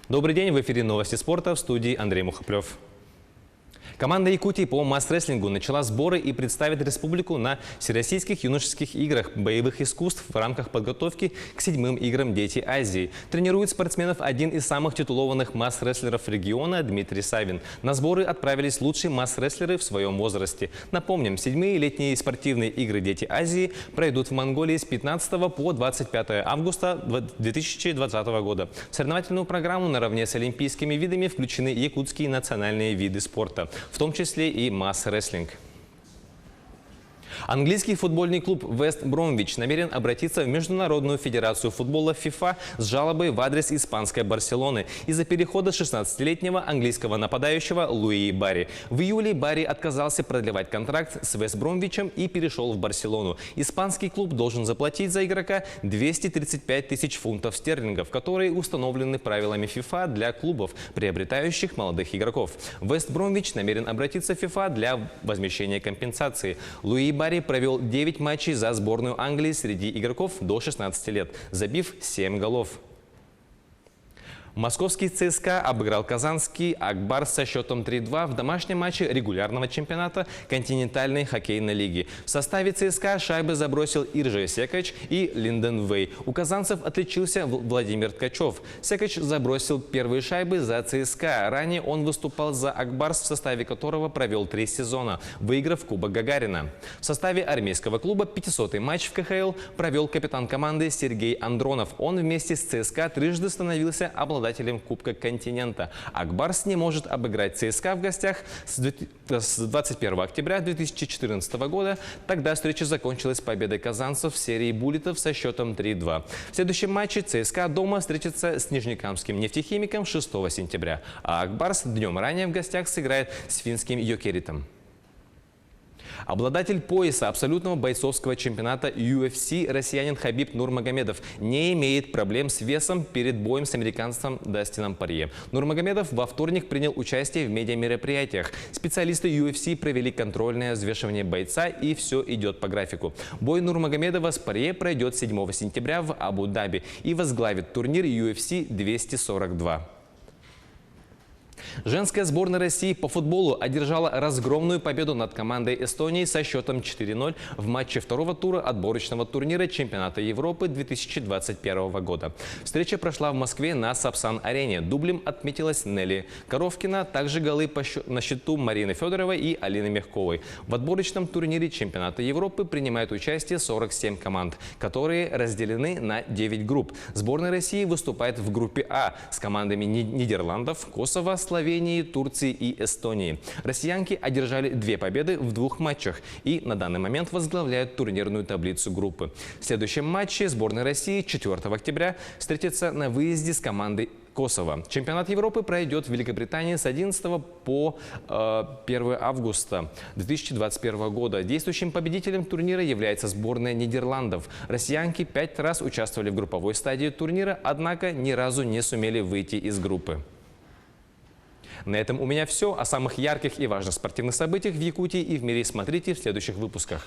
Добрый день, в эфире новости спорта, в студии Андрей Мухоплев. Команда Якутии по масс-рестлингу начала сборы и представит республику на Всероссийских юношеских играх боевых искусств в рамках подготовки к 7-м играм «Дети Азии». Тренирует спортсменов один из самых титулованных масс-рестлеров региона Дмитрий Савин. На сборы отправились лучшие масс-рестлеры в своем возрасте. Напомним, 7-е летние спортивные игры «Дети Азии» пройдут в Монголии с 15 по 25 августа 2020 года. В соревновательную программу наравне с олимпийскими видами включены якутские национальные виды спорта, в том числе и масс-рестлинг. Английский футбольный клуб Вест Бромвич намерен обратиться в Международную федерацию футбола ФИФА с жалобой в адрес испанской Барселоны из-за перехода 16-летнего английского нападающего Луи Барри. В июле Барри отказался продлевать контракт с Вест Бромвичем и перешел в Барселону. Испанский клуб должен заплатить за игрока 235 тысяч фунтов стерлингов, которые установлены правилами ФИФА для клубов, приобретающих молодых игроков. Вест Бромвич намерен обратиться в ФИФА для возмещения компенсации. Луи Барри провел 9 матчей за сборную Англии среди игроков до 16 лет, забив 7 голов. Московский ЦСКА обыграл казанский Ак-Барс со счетом 3-2 в домашнем матче регулярного чемпионата континентальной хоккейной лиги. В составе ЦСКА шайбы забросил Иржи Секач и Линден Вэй. У казанцев отличился Владимир Ткачев. Секач забросил первые шайбы за ЦСКА. Ранее он выступал за Ак-Барс, в составе которого провел 3 сезона, выиграв Кубок Гагарина. В составе армейского клуба 500-й матч в КХЛ провел капитан команды Сергей Андронов. Он вместе с ЦСКА трижды становился обладателем Кубка континента. Ак-Барс не может обыграть ЦСКА в гостях с 21 октября 2014 года. Тогда встреча закончилась победой казанцев в серии буллетов со счетом 3-2. В следующем матче ЦСКА дома встретится с нижнекамским нефтехимиком 6 сентября. А Ак-Барс днем ранее в гостях сыграет с финским Йокеритом. Обладатель пояса абсолютного бойцовского чемпионата UFC россиянин Хабиб Нурмагомедов не имеет проблем с весом перед боем с американцем Дастином Порье. Нурмагомедов во вторник принял участие в медиамероприятиях. Специалисты UFC провели контрольное взвешивание бойца, и все идет по графику. Бой Нурмагомедова с Порье пройдет 7 сентября в Абу-Даби и возглавит турнир UFC 242. Женская сборная России по футболу одержала разгромную победу над командой Эстонии со счетом 4-0 в матче второго тура отборочного турнира чемпионата Европы 2021 года. Встреча прошла в Москве на Сапсан-арене. Дублем отметилась Нелли Коровкина, также голы на счету Марины Федоровой и Алины Мягковой. В отборочном турнире чемпионата Европы принимают участие 47 команд, которые разделены на 9 групп. Сборная России выступает в группе А с командами Нидерландов, Косово, Словении, Турции и Эстонии. Россиянки одержали 2 победы в 2 матчах и на данный момент возглавляют турнирную таблицу группы. В следующем матче сборная России 4 октября встретится на выезде с командой Косово. Чемпионат Европы пройдет в Великобритании с 11 по 1 августа 2021 года. Действующим победителем турнира является сборная Нидерландов. Россиянки 5 раз участвовали в групповой стадии турнира, однако ни разу не сумели выйти из группы. На этом у меня все. О самых ярких и важных спортивных событиях в Якутии и в мире смотрите в следующих выпусках.